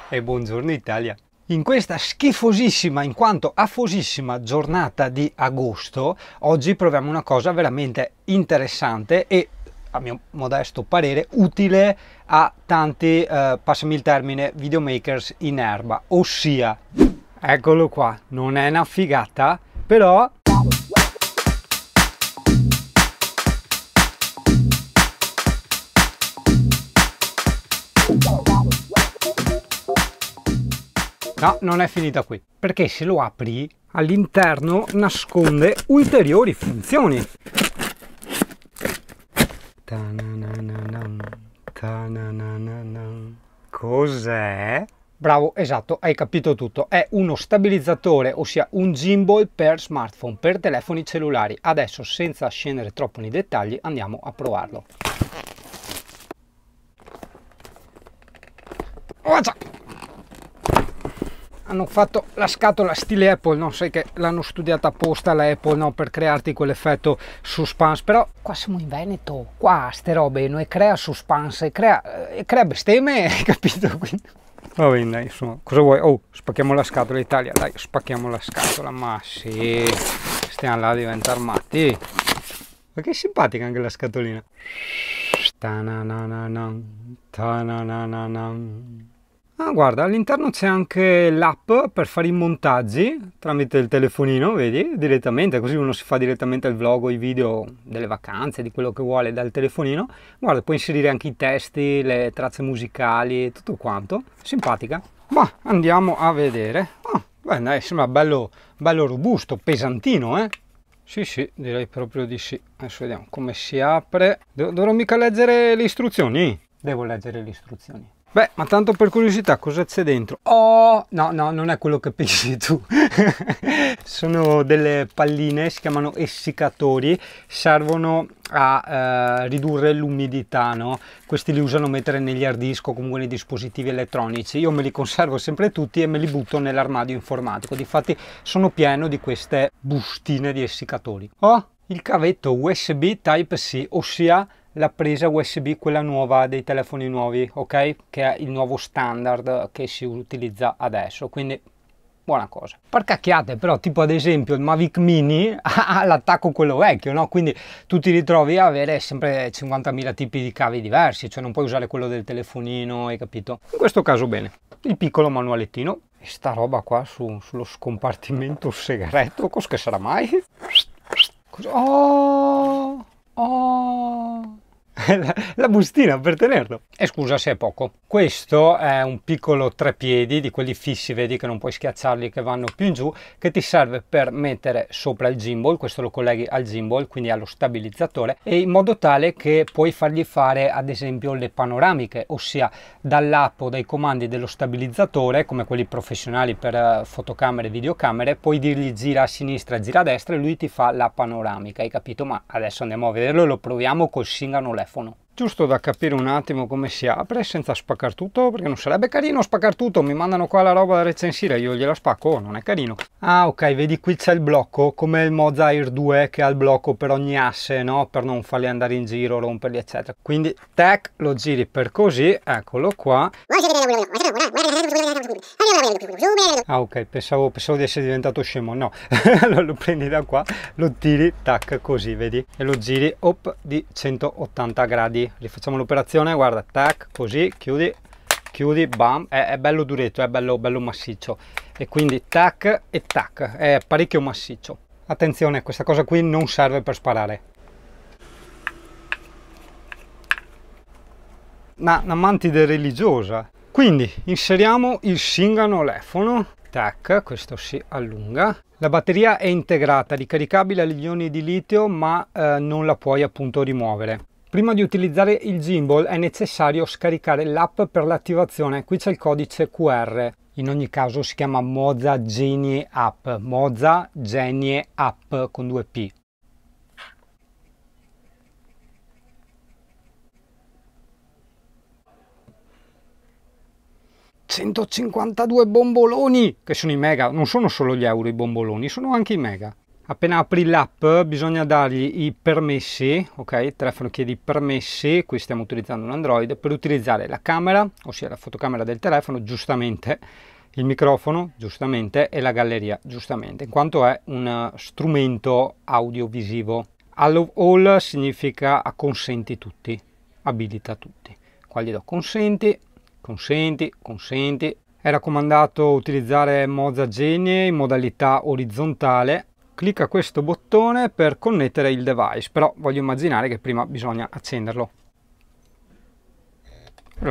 E buongiorno Italia. In questa schifosissima, in quanto afosissima giornata di agosto, oggi proviamo una cosa veramente interessante e, a mio modesto parere, utile a tanti, passami il termine, videomakers in erba, ossia, eccolo qua, non è una figata, però... No, non è finita qui, perché se lo apri all'interno nasconde ulteriori funzioni. Cos'è? Bravo, esatto, hai capito tutto. È uno stabilizzatore, ossia un gimbal per smartphone, per telefoni cellulari. Adesso, senza scendere troppo nei dettagli, andiamo a provarlo. Oh, hanno fatto la scatola stile Apple, no? Sai che l'hanno studiata apposta la Apple, no? Per crearti quell'effetto suspense, però qua siamo in Veneto, qua ste robe non crea suspense, crea bestemmie, hai capito? Quindi... va bene, dai, insomma, cosa vuoi? Oh, spacchiamo la scatola Italia, dai, spacchiamo la scatola, ma sì, stiamo là a diventare matti. Ma che simpatica anche la scatolina. Ah, guarda, all'interno c'è anche l'app per fare i montaggi tramite il telefonino, vedi? Direttamente, così uno si fa direttamente il vlog o i video delle vacanze, di quello che vuole dal telefonino. Guarda, puoi inserire anche i testi, le tracce musicali, tutto quanto. Simpatica. Ma andiamo a vedere. Ah, beh, dai, sembra bello robusto, pesantino, eh? Sì, sì, direi proprio di sì. Adesso vediamo come si apre. Dovrò mica leggere le istruzioni? Devo leggere le istruzioni. Beh, ma tanto per curiosità, cosa c'è dentro? Oh, no, non è quello che pensi tu. Sono delle palline, si chiamano essiccatori, servono a ridurre l'umidità, no? Questi li usano mettere negli hard disk o comunque nei dispositivi elettronici. Io me li conservo sempre tutti e me li butto nell'armadio informatico. Difatti sono pieno di queste bustine di essiccatori. Oh, il cavetto USB Type-C, ossia la presa USB, quella nuova dei telefoni nuovi, ok? Che è il nuovo standard che si utilizza adesso, quindi buona cosa. Per cacchiate, però, tipo ad esempio il Mavic Mini ha l'attacco quello vecchio, no? Quindi tu ti ritrovi a avere sempre 50.000 tipi di cavi diversi, cioè non puoi usare quello del telefonino, hai capito? In questo caso bene. Il piccolo manualettino e sta roba qua sullo scompartimento segreto, cosa che sarà mai? Oh! Oh! La bustina per tenerlo. E scusa se è poco. Questo è un piccolo treppiedi di quelli fissi, vedi che non puoi schiacciarli, che vanno più in giù, che ti serve per mettere sopra il gimbal. Questo lo colleghi al gimbal, quindi allo stabilizzatore, e in modo tale che puoi fargli fare ad esempio le panoramiche, ossia dall'app o dai comandi dello stabilizzatore, come quelli professionali per fotocamere e videocamere, puoi dirgli gira a sinistra, gira a destra e lui ti fa la panoramica, hai capito? Ma adesso andiamo a vederlo e lo proviamo col Singano Telefono. Giusto da capire un attimo come si apre senza spaccare tutto, perché non sarebbe carino spaccare tutto. Mi mandano qua la roba da recensire, io gliela spacco, non è carino. Ah, ok, vedi qui c'è il blocco, come il Moza Air 2 che ha il blocco per ogni asse, no? Per non farli andare in giro, romperli, eccetera. Quindi, tac, lo giri per così, eccolo qua. Ah, ok, pensavo di essere diventato scemo, no. Allora lo prendi da qua, lo tiri, tac, così, vedi? E lo giri, op, di 180 gradi. Rifacciamo l'operazione, guarda, tac, così, chiudi, bam, è bello duretto, è bello massiccio, e quindi tac e tac, è parecchio massiccio. Attenzione, questa cosa qui non serve per sparare. Una mantide religiosa. Quindi inseriamo il Singano Telefono, tac, questo si allunga. La batteria è integrata, ricaricabile agli ioni di litio, ma non la puoi appunto rimuovere. Prima di utilizzare il gimbal è necessario scaricare l'app per l'attivazione. Qui c'è il codice QR. In ogni caso si chiama Moza Genie App. Moza Genie App con 2 P. $152 bomboloni, che sono i mega. Non sono solo gli euro i bomboloni, sono anche i mega. Appena apri l'app bisogna dargli i permessi, ok? Il telefono chiede i permessi, qui stiamo utilizzando un Android, per utilizzare la camera, ossia la fotocamera del telefono, giustamente, il microfono, giustamente, e la galleria, giustamente, in quanto è un strumento audiovisivo. Allow all significa acconsenti tutti, abilita tutti. Qua gli do consenti, consenti, consenti. È raccomandato utilizzare Moza Genie in modalità orizzontale. Clicca questo bottone per connettere il device, però voglio immaginare che prima bisogna accenderlo.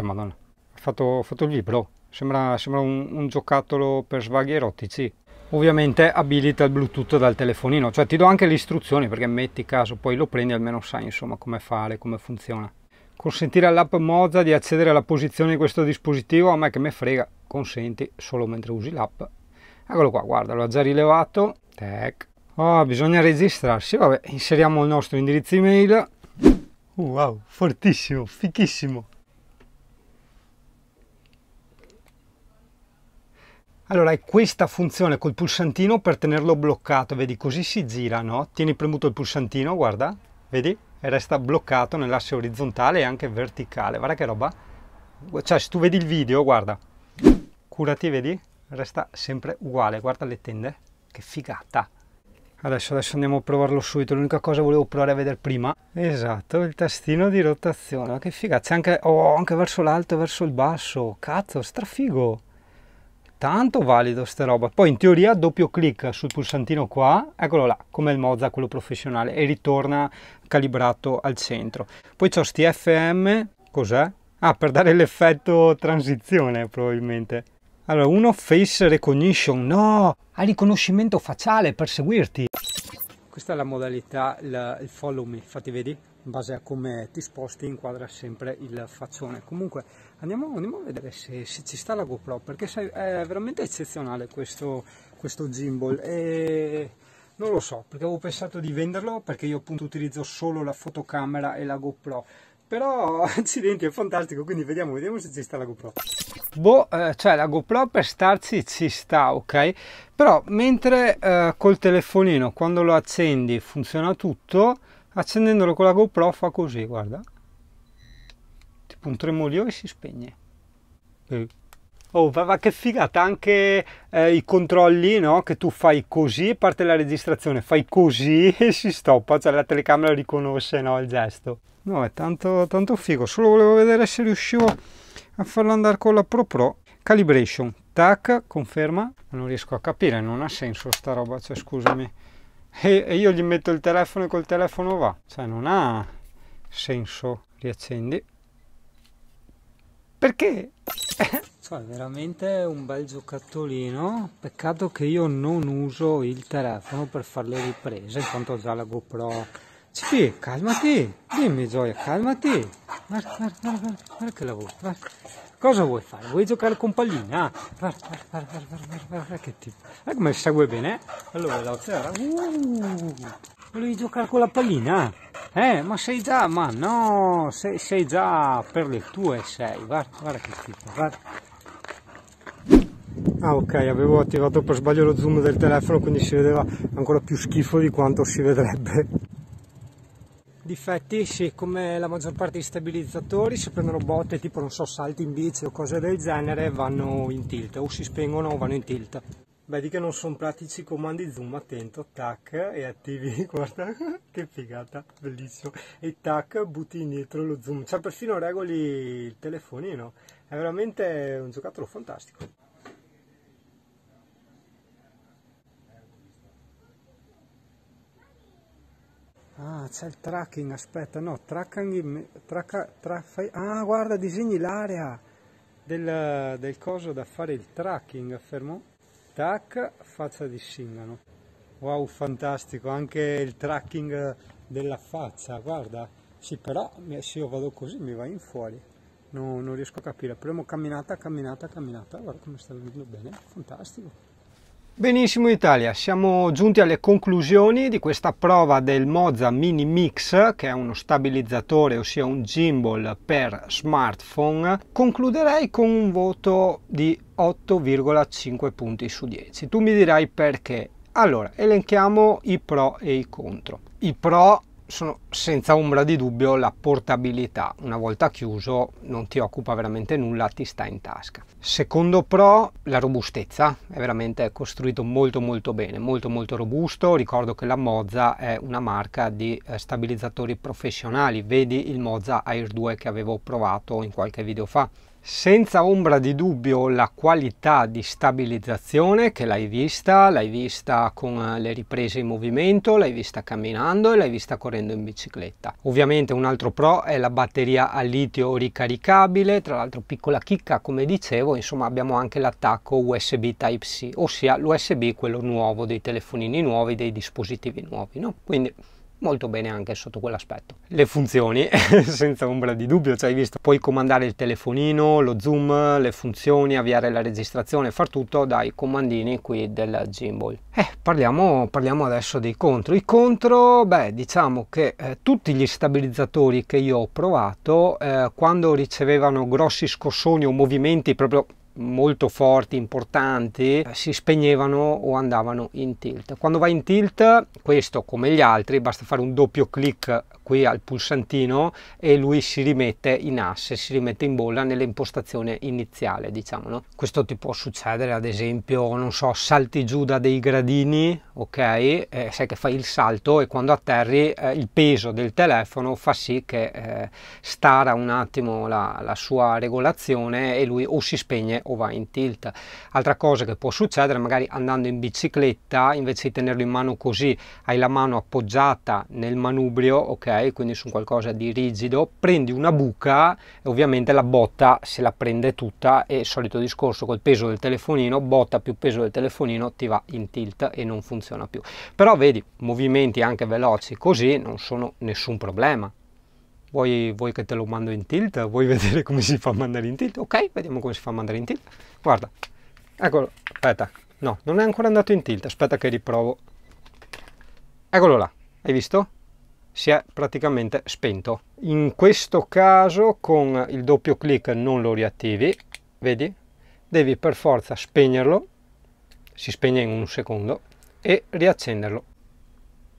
Madonna, ha fatto il vibro, sembra un giocattolo per svaghi erotici. Ovviamente abilita il Bluetooth dal telefonino, cioè ti do anche le istruzioni perché metti caso poi lo prendi, almeno sai insomma come fare, come funziona. Consentire all'app Moza di accedere alla posizione di questo dispositivo, a me che me frega, consenti solo mentre usi l'app. Eccolo qua, guarda, l'ho già rilevato. Tac. Oh, bisogna registrarsi, vabbè, inseriamo il nostro indirizzo email. Wow, fortissimo, fichissimo. Allora hai questa funzione col pulsantino per tenerlo bloccato, vedi, così si gira, no? Tieni premuto il pulsantino, guarda, vedi? E resta bloccato nell'asse orizzontale e anche verticale, guarda che roba. Cioè se tu vedi il video, guarda, curati, vedi? Resta sempre uguale, guarda le tende, che figata. Adesso andiamo a provarlo subito, l'unica cosa volevo provare a vedere prima. Esatto, il tastino di rotazione, che figata, c'è anche, anche verso l'alto e verso il basso, cazzo, strafigo. Tanto valido sta roba. Poi in teoria doppio clic sul pulsantino qua, eccolo là, come il Moza, quello professionale, e ritorna calibrato al centro. Poi c'ho sti FM, cos'è? Ah, per dare l'effetto transizione probabilmente. Allora, uno face recognition, no, ha riconoscimento facciale per seguirti. Questa è la modalità, il follow me, infatti vedi, in base a come ti sposti inquadra sempre il faccione. Comunque andiamo a vedere se ci sta la GoPro, perché è veramente eccezionale questo gimbal e non lo so, perché avevo pensato di venderlo, perché io appunto utilizzo solo la fotocamera e la GoPro. Però accidenti, è fantastico, quindi vediamo se ci sta la GoPro. Boh, cioè la GoPro per starci ci sta, ok? Però mentre col telefonino quando lo accendi funziona tutto, accendendolo con la GoPro fa così, guarda. Tipo un tremolio e si spegne. Oh, ma che figata, anche i controlli, no? Che tu fai così, parte la registrazione, fai così e si stoppa, cioè la telecamera riconosce, no, il gesto. No, è tanto figo, solo volevo vedere se riuscivo a farlo andare con la Pro. Calibration, tac, conferma, ma non riesco a capire, non ha senso sta roba, cioè scusami. E io gli metto il telefono e col telefono va, cioè non ha senso. Riaccendi. Perché? Cioè veramente un bel giocattolino, peccato che io non uso il telefono per fare le riprese, in quanto ho già la GoPro. Sì, calmati, dimmi Gioia, calmati, guarda che lavoro, guarda. Cosa vuoi fare? Vuoi giocare con pallina? Guarda che tipo, guarda come segue bene, allora veloce, volevi giocare con la pallina? Ma sei già, ma no, sei già per le tue, guarda che tipo, guarda. Ah ok, avevo attivato per sbaglio lo zoom del telefono, quindi si vedeva ancora più schifo di quanto si vedrebbe. Difetti, sì, come la maggior parte di stabilizzatori, se prendono botte tipo, non so, salti in bici o cose del genere, vanno in tilt, o si spengono o vanno in tilt. Vedi che non sono pratici i comandi zoom, attento, tac, e attivi, guarda, che figata, bellissimo, e tac, butti indietro lo zoom, cioè perfino regoli il telefonino, è veramente un giocattolo fantastico. Ah, c'è il tracking, aspetta, no, ah, guarda, disegni l'area del coso da fare il tracking, fermo, tac, faccia di Singano. Wow, fantastico, anche il tracking della faccia, guarda, sì, però se io vado così mi va in fuori, no, non riesco a capire, premo camminata, guarda come sta venendo bene, fantastico. Benissimo Italia, siamo giunti alle conclusioni di questa prova del Moza Mini Mix, che è uno stabilizzatore, ossia un gimbal per smartphone. Concluderei con un voto di 8,5 punti su 10. Tu mi dirai perché. Allora, elenchiamo i pro e i contro. I pro sono senza ombra di dubbio la portabilità. Una volta chiuso non ti occupa veramente nulla, ti sta in tasca. Secondo pro, la robustezza. È veramente costruito molto bene, molto robusto. Ricordo che la Moza è una marca di stabilizzatori professionali. Vedi il Moza Air 2 che avevo provato in qualche video fa. Senza ombra di dubbio la qualità di stabilizzazione, che l'hai vista con le riprese in movimento, l'hai vista camminando e l'hai vista correndo in bicicletta. Ovviamente un altro pro è la batteria a litio ricaricabile, tra l'altro piccola chicca come dicevo, insomma abbiamo anche l'attacco USB Type-C, ossia l'USB quello nuovo dei telefonini nuovi, dei dispositivi nuovi, no? Quindi molto bene anche sotto quell'aspetto. Le funzioni senza ombra di dubbio, cioè hai visto, puoi comandare il telefonino, lo zoom, le funzioni, avviare la registrazione, far tutto dai comandini qui del gimbal. Parliamo adesso dei contro. I contro, beh, diciamo che tutti gli stabilizzatori che io ho provato quando ricevevano grossi scossoni o movimenti proprio molto forti, importanti, si spegnevano o andavano in tilt. Quando va in tilt, questo come gli altri, basta fare un doppio clic qui al pulsantino e lui si rimette in asse, si rimette in bolla nell'impostazione iniziale, diciamo, no? Questo ti può succedere, ad esempio, non so, salti giù da dei gradini, ok? Sai che fai il salto e quando atterri il peso del telefono fa sì che stara un attimo la sua regolazione e lui o si spegne o va in tilt. Altra cosa che può succedere, magari andando in bicicletta, invece di tenerlo in mano così, hai la mano appoggiata nel manubrio, ok? Quindi su qualcosa di rigido, prendi una buca e ovviamente la botta se la prende tutta e solito discorso col peso del telefonino, botta più peso del telefonino ti va in tilt e non funziona più. Però vedi, movimenti anche veloci così non sono nessun problema. Vuoi che te lo mando in tilt? Vuoi vedere come si fa a mandare in tilt? Ok, vediamo come si fa a mandare in tilt. Guarda, eccolo, aspetta, no, non è ancora andato in tilt, aspetta che riprovo. Eccolo là, hai visto? Si è praticamente spento. In questo caso con il doppio clic non lo riattivi, vedi? Devi per forza spegnerlo, si spegne in un secondo, e riaccenderlo.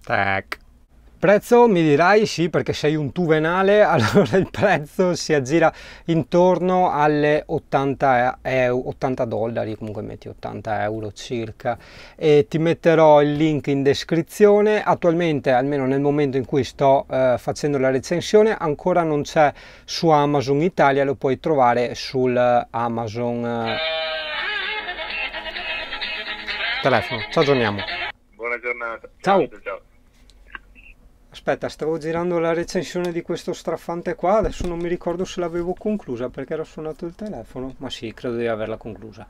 Tac. Prezzo mi dirai sì, perché sei un tu venale, allora il prezzo si aggira intorno alle 80 dollari, comunque metti 80 euro circa, e ti metterò il link in descrizione. Attualmente, almeno nel momento in cui sto facendo la recensione, ancora non c'è su Amazon Italia, lo puoi trovare sul Amazon telefono. Ci aggiorniamo. Buona giornata. Ciao. Ciao. Aspetta, stavo girando la recensione di questo strafante qua, adesso non mi ricordo se l'avevo conclusa perché era suonato il telefono, ma sì, credo di averla conclusa.